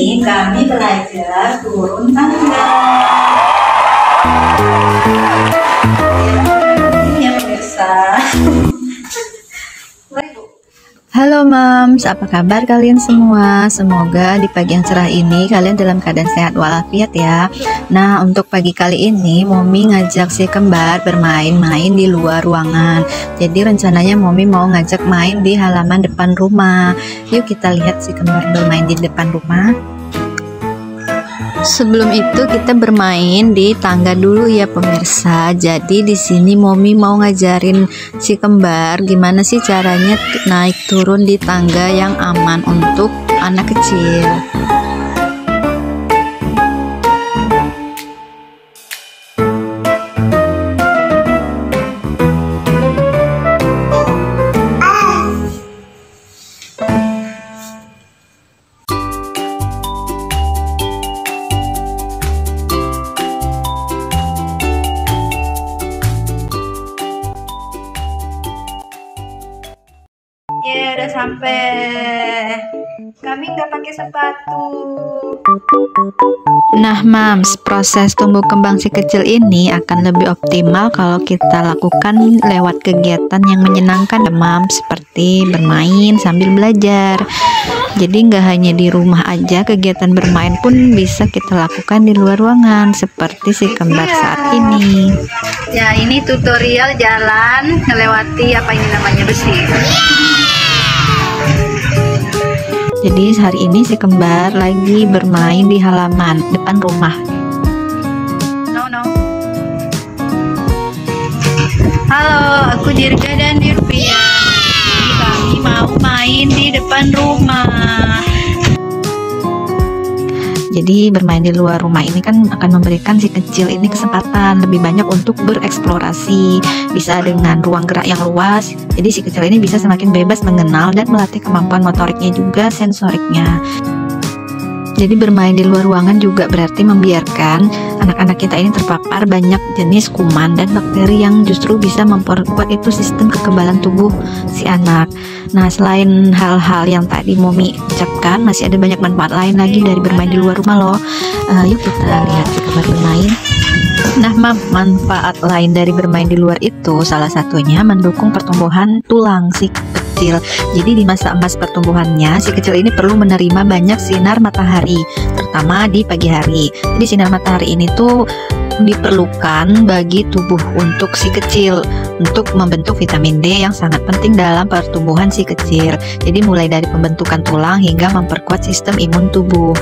ini kami belajar turun tangga. Ini ya pemirsa. Halo Mams, apa kabar kalian semua? Semoga di pagi yang cerah ini kalian dalam keadaan sehat walafiat ya. Nah, untuk pagi kali ini Momi ngajak si kembar bermain-main di luar ruangan. Jadi rencananya Momi mau ngajak main di halaman depan rumah. Yuk kita lihat si kembar bermain di depan rumah. Sebelum itu kita bermain di tangga dulu ya pemirsa. Jadi di sini Momi mau ngajarin si kembar gimana sih caranya naik turun di tangga yang aman untuk anak kecil. Ya udah sampai. Kami nggak pakai sepatu. Nah Mams, proses tumbuh kembang si kecil ini akan lebih optimal kalau kita lakukan lewat kegiatan yang menyenangkan ya Mams, seperti bermain sambil belajar. Jadi nggak hanya di rumah aja, kegiatan bermain pun bisa kita lakukan di luar ruangan seperti si kembar saat ini. Ya, ini tutorial jalan melewati apa ini namanya besi. Jadi hari ini si kembar lagi bermain di halaman depan rumah. No. Halo, aku Dirga dan Dirpia. Kami mau main di depan rumah. Jadi bermain di luar rumah ini kan akan memberikan si kecil ini kesempatan lebih banyak untuk bereksplorasi, bisa dengan ruang gerak yang luas. Jadi si kecil ini bisa semakin bebas mengenal dan melatih kemampuan motoriknya juga sensoriknya. Jadi bermain di luar ruangan juga berarti membiarkan anak-anak kita ini terpapar banyak jenis kuman dan bakteri yang justru bisa memperkuat itu sistem kekebalan tubuh si anak. Nah, selain hal-hal yang tadi Momi ucapkan, masih ada banyak manfaat lain lagi dari bermain di luar rumah loh. Yuk kita lihat si kembar bermain. Nah, manfaat lain dari bermain di luar itu salah satunya mendukung pertumbuhan tulang si kecil. Jadi di masa emas pertumbuhannya, si kecil ini perlu menerima banyak sinar matahari, terutama di pagi hari. Jadi sinar matahari ini tuh diperlukan bagi tubuh untuk si kecil untuk membentuk vitamin D yang sangat penting dalam pertumbuhan si kecil. Jadi mulai dari pembentukan tulang hingga memperkuat sistem imun tubuh.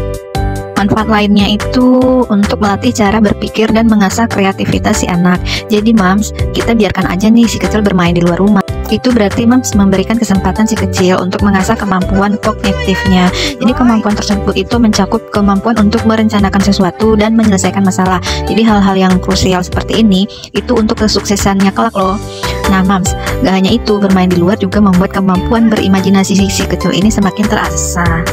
Manfaat lainnya itu untuk melatih cara berpikir dan mengasah kreativitas si anak. Jadi Mams, kita biarkan aja nih si kecil bermain di luar rumah. Itu berarti Mams memberikan kesempatan si kecil untuk mengasah kemampuan kognitifnya. Jadi kemampuan tersebut itu mencakup kemampuan untuk merencanakan sesuatu dan menyelesaikan masalah. Jadi hal-hal yang krusial seperti ini itu untuk kesuksesannya kelak loh. Nah Mams, gak hanya itu, bermain di luar juga membuat kemampuan berimajinasi si kecil ini semakin terasah.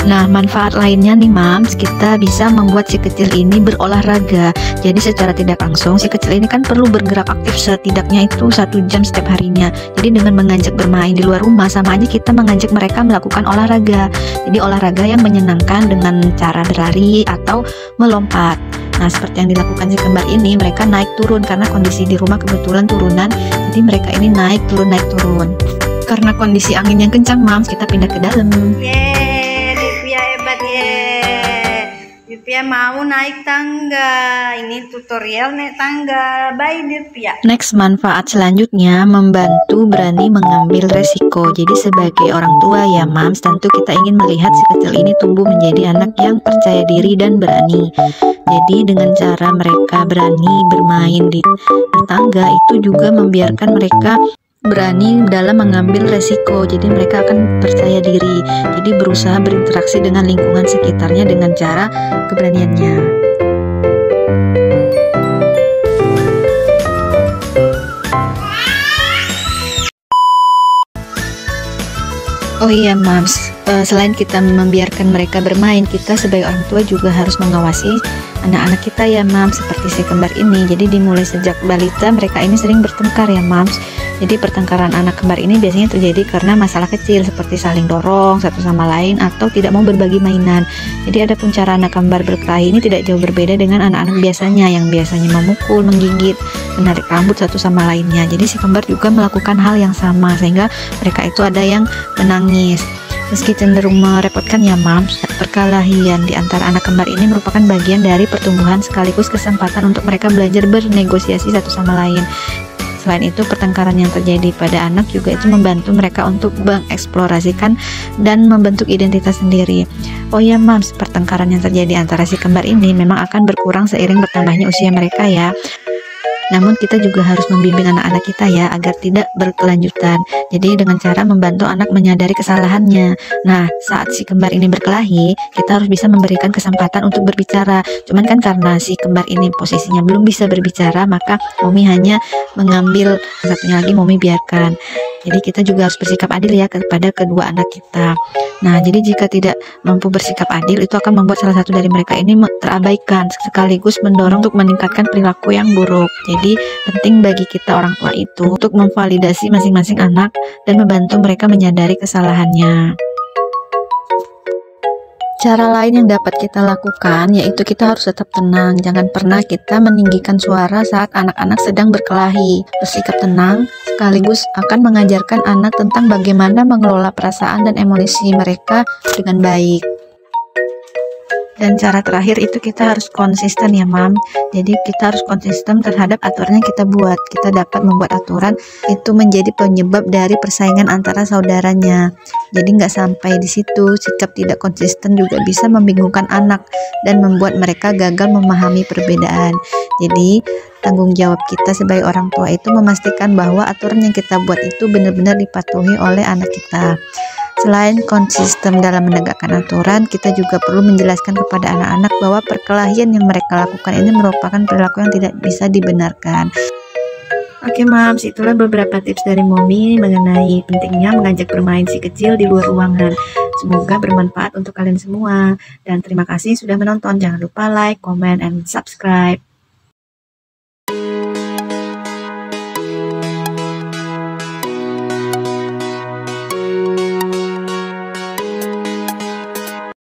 Nah, manfaat lainnya nih Mams, kita bisa membuat si kecil ini berolahraga. Jadi secara tidak langsung si kecil ini kan perlu bergerak aktif setidaknya itu 1 jam setiap harinya. Jadi dengan mengajak bermain di luar rumah sama aja kita mengajak mereka melakukan olahraga. Jadi olahraga yang menyenangkan dengan cara berlari atau melompat. Nah, seperti yang dilakukan si kembar ini, mereka naik turun karena kondisi di rumah kebetulan turunan. Jadi mereka ini naik turun. Karena kondisi angin yang kencang Mams, kita pindah ke dalam. Dirpia mau naik tangga. Ini tutorial naik tangga. Bye Dirpia. Next, manfaat selanjutnya membantu berani mengambil resiko. Jadi sebagai orang tua ya Mams, tentu kita ingin melihat si kecil ini tumbuh menjadi anak yang percaya diri dan berani. Jadi dengan cara mereka berani bermain di tangga itu juga membiarkan mereka berani dalam mengambil resiko. Jadi mereka akan percaya diri, jadi berusaha berinteraksi dengan lingkungan sekitarnya dengan cara keberaniannya. Oh iya Mams, selain kita membiarkan mereka bermain, kita sebagai orang tua juga harus mengawasi anak-anak kita ya Mams, seperti si kembar ini. Jadi dimulai sejak balita mereka ini sering bertengkar ya Mams. Jadi pertengkaran anak kembar ini biasanya terjadi karena masalah kecil seperti saling dorong satu sama lain atau tidak mau berbagi mainan. Jadi adapun cara anak kembar berkelahi ini tidak jauh berbeda dengan anak-anak biasanya yang biasanya memukul, menggigit, menarik rambut satu sama lainnya. Jadi si kembar juga melakukan hal yang sama sehingga mereka itu ada yang menangis. Meski cenderung merepotkan ya Mams, perkelahian di antara anak kembar ini merupakan bagian dari pertumbuhan sekaligus kesempatan untuk mereka belajar bernegosiasi satu sama lain. Selain itu, pertengkaran yang terjadi pada anak juga itu membantu mereka untuk mengeksplorasikan dan membentuk identitas sendiri. Oh ya Mams, pertengkaran yang terjadi antara si kembar ini memang akan berkurang seiring bertambahnya usia mereka ya. Namun kita juga harus membimbing anak-anak kita ya agar tidak berkelanjutan. Jadi dengan cara membantu anak menyadari kesalahannya. Nah, saat si kembar ini berkelahi, kita harus bisa memberikan kesempatan untuk berbicara. Cuman kan karena si kembar ini posisinya belum bisa berbicara, maka Momi hanya mengambil satunya lagi, Momi biarkan. Jadi kita juga harus bersikap adil ya kepada kedua anak kita. Nah, jadi jika tidak mampu bersikap adil, itu akan membuat salah satu dari mereka ini terabaikan, sekaligus mendorong untuk meningkatkan perilaku yang buruk. Jadi penting bagi kita orang tua itu untuk memvalidasi masing-masing anak dan membantu mereka menyadari kesalahannya. Cara lain yang dapat kita lakukan yaitu kita harus tetap tenang. Jangan pernah kita meninggikan suara saat anak-anak sedang berkelahi. Bersikap tenang sekaligus akan mengajarkan anak tentang bagaimana mengelola perasaan dan emosi mereka dengan baik. Dan cara terakhir itu kita harus konsisten ya Mam. Jadi kita harus konsisten terhadap aturan yang kita buat. Kita dapat membuat aturan itu menjadi penyebab dari persaingan antara saudaranya. Jadi nggak sampai di situ, sikap tidak konsisten juga bisa membingungkan anak dan membuat mereka gagal memahami perbedaan. Jadi tanggung jawab kita sebagai orang tua itu memastikan bahwa aturan yang kita buat itu benar-benar dipatuhi oleh anak kita. Selain konsisten dalam menegakkan aturan, kita juga perlu menjelaskan kepada anak-anak bahwa perkelahian yang mereka lakukan ini merupakan perilaku yang tidak bisa dibenarkan. Oke Mams, itulah beberapa tips dari Momi mengenai pentingnya mengajak bermain si kecil di luar ruangan. Semoga bermanfaat untuk kalian semua. Dan terima kasih sudah menonton. Jangan lupa like, comment, and subscribe.